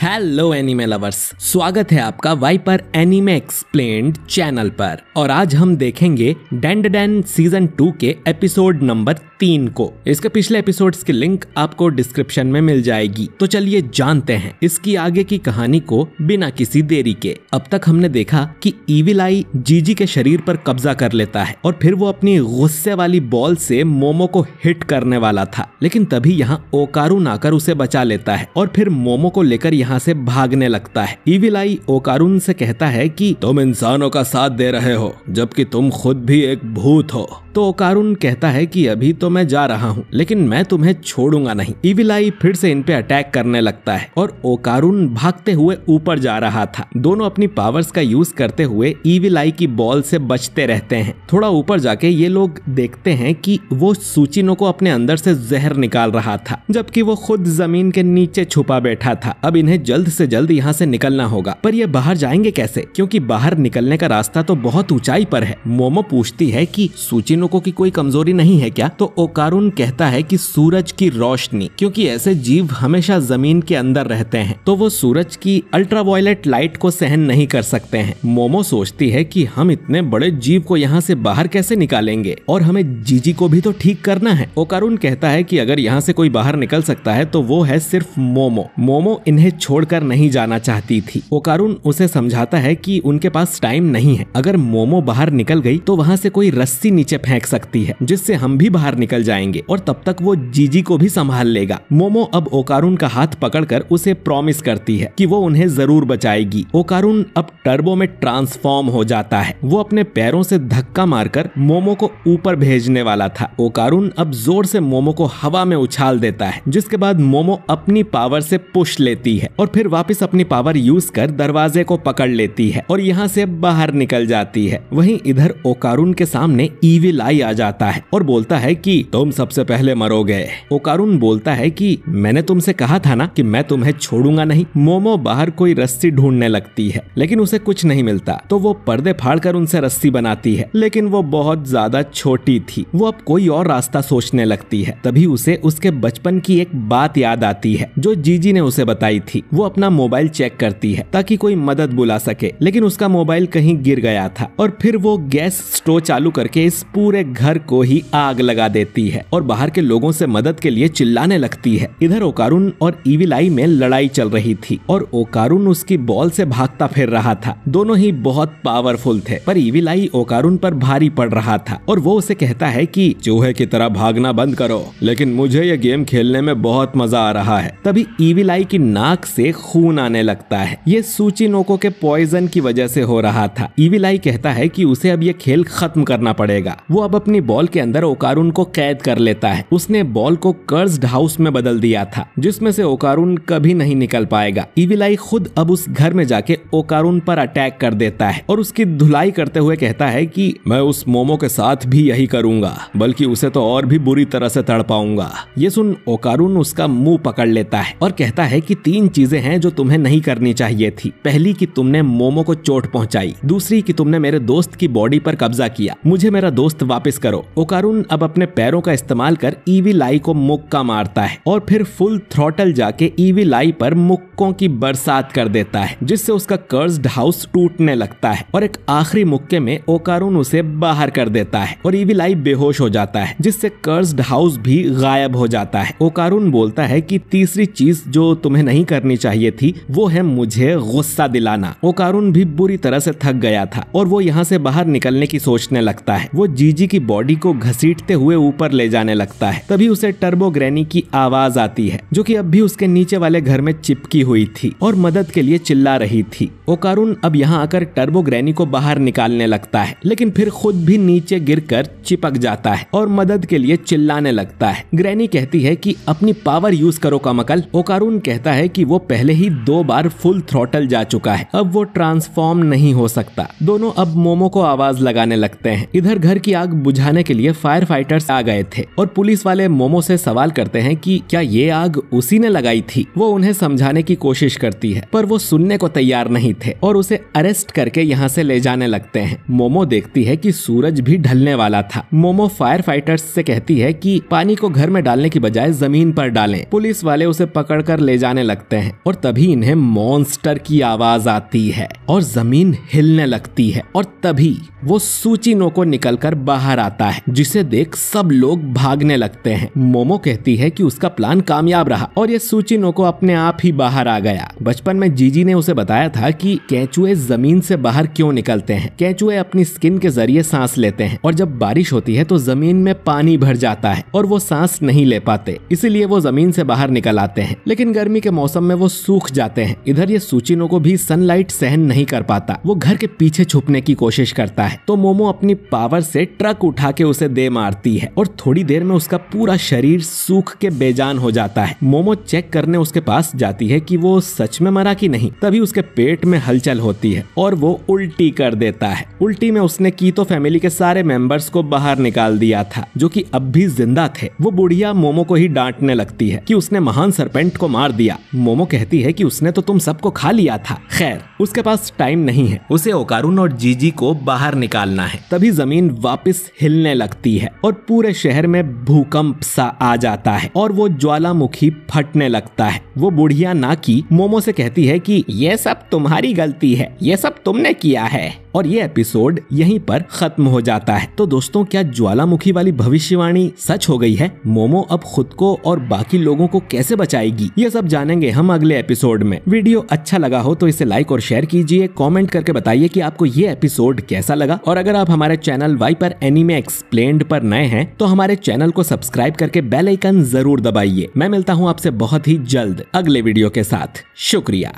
Hello anime lovers, स्वागत है आपका वाइपर एनिमे एक्सप्लेन्ड चैनल पर। और आज हम देखेंगे डेंडेन सीजन 2 के एपिसोड नंबर 3 को। इसके पिछले एपिसोड्स की लिंक आपको डिस्क्रिप्शन में मिल जाएगी। तो चलिए जानते हैं इसकी आगे की कहानी को बिना किसी देरी के। अब तक हमने देखा कि इविल आई जीजी के शरीर पर कब्जा कर लेता है और फिर वो अपनी गुस्से वाली बॉल से मोमो को हिट करने वाला था, लेकिन तभी यहाँ ओकारुन आकर उसे बचा लेता है और फिर मोमो को लेकर यहाँ से भागने लगता है। इविल आई ओकारुन से कहता है कि तुम इंसानों का साथ दे रहे हो जबकि तुम खुद भी एक भूत हो। तो ओकारुन कहता है कि अभी तो मैं जा रहा हूँ लेकिन मैं तुम्हें छोड़ूंगा नहीं। इविल आई फिर से इन पे अटैक करने लगता है और ओकारुन भागते हुए ऊपर जा रहा था। दोनों अपनी पावर्स का यूज करते हुए इविल आई की बॉल से बचते रहते हैं। थोड़ा ऊपर जाके ये लोग देखते हैं कि वो सूचिनो को अपने अंदर से जहर निकाल रहा था जबकि वो खुद जमीन के नीचे छुपा बैठा था। अब इन्हें जल्द से जल्द यहाँ से निकलना होगा, पर ये बाहर जाएंगे कैसे, क्योंकि बाहर निकलने का रास्ता तो बहुत ऊंचाई पर है। मोमो पूछती है कि सूचिनो की कोई कमजोरी नहीं है क्या? तो ओकारुन कहता है कि सूरज की रोशनी, क्योंकि ऐसे जीव हमेशा जमीन के अंदर रहते हैं तो वो सूरज की अल्ट्रावायलेट लाइट को सहन नहीं कर सकते हैं। मोमो सोचती है कि हम इतने बड़े जीव को यहाँ से बाहर कैसे निकालेंगे और हमें जीजी को भी तो ठीक करना है। ओकारुन कहता है कि अगर यहाँ से कोई बाहर निकल सकता है तो वो है सिर्फ मोमो। मोमो इन्हें छोड़कर नहीं जाना चाहती थी। ओकारुन उसे समझाता है कि उनके पास टाइम नहीं है। अगर मोमो बाहर निकल गई तो वहाँ से कोई रस्सी नीचे फेंक सकती है जिससे हम भी बाहर निकल जाएंगे और तब तक वो जीजी को भी संभाल लेगा। मोमो अब ओकारुन का हाथ पकड़कर उसे प्रॉमिस करती है कि वो उन्हें जरूर बचाएगी। ओकारुन अब टर्बो में ट्रांसफॉर्म हो जाता है। वो अपने पैरों से धक्का मारकर मोमो को ऊपर भेजने वाला था। ओकारुन अब जोर से मोमो को हवा में उछाल देता है, जिसके बाद मोमो अपनी पावर से पुश लेती है और फिर वापस अपनी पावर यूज कर दरवाजे को पकड़ लेती है और यहाँ से बाहर निकल जाती है। वहीं इधर ओकारुन के सामने इविल आई आ जाता है और बोलता है कि तुम सबसे पहले मरोगे। ओकारुन बोलता है कि मैंने तुमसे कहा था ना कि मैं तुम्हें छोड़ूंगा नहीं। मोमो बाहर कोई रस्सी ढूंढने लगती है लेकिन उसे कुछ नहीं मिलता तो वो पर्दे फाड़कर उनसे रस्सी बनाती है, लेकिन वो बहुत ज्यादा छोटी थी। वो अब कोई और रास्ता सोचने लगती है। तभी उसे उसके बचपन की एक बात याद आती है जो जीजी ने उसे बताई थी। वो अपना मोबाइल चेक करती है ताकि कोई मदद बुला सके, लेकिन उसका मोबाइल कहीं गिर गया था और फिर वो गैस स्टोव चालू करके इस पूरे घर को ही आग लगा देती है और बाहर के लोगों से मदद के लिए चिल्लाने लगती है। इधर ओकारुन और इविल आई में लड़ाई चल रही थी और ओकारुन उसकी बॉल से भागता फिर रहा था। दोनों ही बहुत पावरफुल थे, पर इविल आई ओकारुन पर भारी पड़ रहा था और वो उसे कहता है कि चूहे की तरह भागना बंद करो, लेकिन मुझे ये गेम खेलने में बहुत मजा आ रहा है। तभी इविल आई की नाक से खून आने लगता है। ये सूचिनोको के पॉइजन की वजह से हो रहा था। इविल आई कहता है कि उसे अब ये खेल खत्म करना पड़ेगा। वो अब अपनी बॉल के अंदर ओकारुन को कैद कर लेता है। उसने बॉल को कर्स्ड हाउस में बदल दिया था जिसमें से ओकारुन कभी नहीं निकल पाएगा। इविल आई खुद अब उस घर में जाके ओकारुन पर अटैक कर देता है और उसकी धुलाई करते हुए कहता है कि मैं उस मोमो के साथ भी यही करूंगा, बल्कि उसे तो और भी बुरी तरह से तड़पाऊंगा। ये सुन ओकारुन उसका मुंह पकड़ लेता है और कहता है कि 3 चीजें हैं जो तुम्हें नहीं करनी चाहिए थी। पहली कि तुमने मोमो को चोट पहुंचाई, दूसरी कि तुमने मेरे दोस्त की बॉडी पर कब्जा किया। मुझे मेरा दोस्त वापस करो। ओकारुन अब अपने पैरों का इस्तेमाल कर इविल आई को मुक्का मारता है और फिर फुल थ्रॉटल जाके इविल आई पर मुक्कों की बरसात कर देता है, जिससे उसका कर्स्ड हाउस टूटने लगता है और एक आखिरी मुक्के में ओकारुन उसे बाहर कर देता है और इविल आई बेहोश हो जाता है, जिससे कर्स्ड हाउस भी गायब हो जाता है। ओकारुन बोलता है कि तीसरी चीज जो तुम्हें नहीं करनी चाहिए थी वो है मुझे गुस्सा दिलाना। ओकारुन भी बुरी तरह से थक गया था और वो यहाँ से बाहर निकलने की सोचने लगता है। वो जीजी की बॉडी को घसीटते हुए ऊपर ले जाने लगता है। तभी उसे टर्बो ग्रैनी की आवाज आती है जो कि अब भी उसके नीचे वाले घर में चिपकी हुई थी और मदद के लिए चिल्ला रही थी। ओकारुन अब यहाँ आकर टर्बो ग्रैनी को बाहर निकालने लगता है, लेकिन फिर खुद भी नीचे गिरकर चिपक जाता है और मदद के लिए चिल्लाने लगता है। ग्रैनी कहती है कि अपनी पावर यूज करो कमकल। ओकारुन कहता है कि वो पहले ही 2 बार फुल थ्रॉटल जा चुका है, अब वो ट्रांसफॉर्म नहीं हो सकता। दोनों अब मोमो को आवाज लगाने लगते हैं। इधर घर की आग बुझाने के लिए फायर फाइटर्स आ गए थे और पुलिस वाले मोमो से सवाल करते हैं कि क्या ये आग उसी ने लगाई थी। वो उन्हें समझाने की कोशिश करती है पर वो सुनने को तैयार नहीं थे और उसे अरेस्ट करके यहाँ से ले जाने लगते हैं। मोमो देखती है कि सूरज भी ढलने वाला था। मोमो फायर फाइटर्स से कहती है कि पानी को घर में डालने की बजाय जमीन पर डालें। पुलिस वाले उसे पकड़कर ले जाने लगते हैं और तभी इन्हें मॉन्स्टर की आवाज आती है और जमीन हिलने लगती है और तभी वो सूचिनोको निकलकर बाहर आता है, जिसे देख सब लोग भागने लगते हैं। मोमो कहती है कि उसका प्लान कामयाब रहा और ये सूचिनोको अपने आप ही बाहर आ गया। बचपन में जीजी ने उसे बताया था कि केंचुए जमीन से बाहर क्यों निकलते हैं। केंचुए अपनी स्किन के जरिए सांस लेते हैं और जब बारिश होती है तो जमीन में पानी भर जाता है और वो सांस नहीं ले पाते, इसीलिए वो जमीन से बाहर निकल आते हैं। लेकिन गर्मी के मौसम में वो सूख जाते हैं। इधर ये सूचिनोको भी सनलाइट सहन नहीं कर पाता। वो घर के पीछे छुपने की कोशिश करता है तो मोमो अपनी पावर से ट्रक उठा के उसे दे मारती है और थोड़ी देर में उसका पूरा शरीर सूख के बेजान हो जाता है। मोमो चेक करने उसके पास जाती है कि वो सच में मरा कि नहीं। तभी उसके पेट में हलचल होती है और वो उल्टी कर देता है। उल्टी में उसने कीतो फैमिली के सारे मेंबर्स को बाहर निकाल दिया था जो कि अब भी जिंदा थे। वो बुढ़िया मोमो को ही डांटने लगती है कि उसने महान सरपेंट को मार दिया। मोमो कहती है कि उसने तो तुम सबको खा लिया था। खैर उसके पास टाइम नहीं है, उसे ओकारुन और जीजी को बाहर निकालना है। तभी जमीन वापस हिलने लगती है और पूरे शहर में भूकंप सा आ जाता है और वो ज्वालामुखी फटने लगता है। वो बुढ़िया नाकी मोमो से कहती है कि ये सब तुम्हारी गलती है, ये सब तुमने किया है। और ये एपिसोड यहीं पर खत्म हो जाता है। तो दोस्तों, क्या ज्वालामुखी वाली भविष्यवाणी सच हो गई है? मोमो अब खुद को और बाकी लोगों को कैसे बचाएगी, ये सब जानेंगे हम अगले एपिसोड में। वीडियो अच्छा लगा हो तो इसे लाइक और शेयर कीजिए। कमेंट करके बताइए कि आपको ये एपिसोड कैसा लगा। और अगर आप हमारे चैनल वाइपर एनीमे एक्सप्लेन्ड पर नए हैं तो हमारे चैनल को सब्सक्राइब करके बेल आइकन जरूर दबाइए। मैं मिलता हूँ आपसे बहुत ही जल्द अगले वीडियो के साथ। शुक्रिया।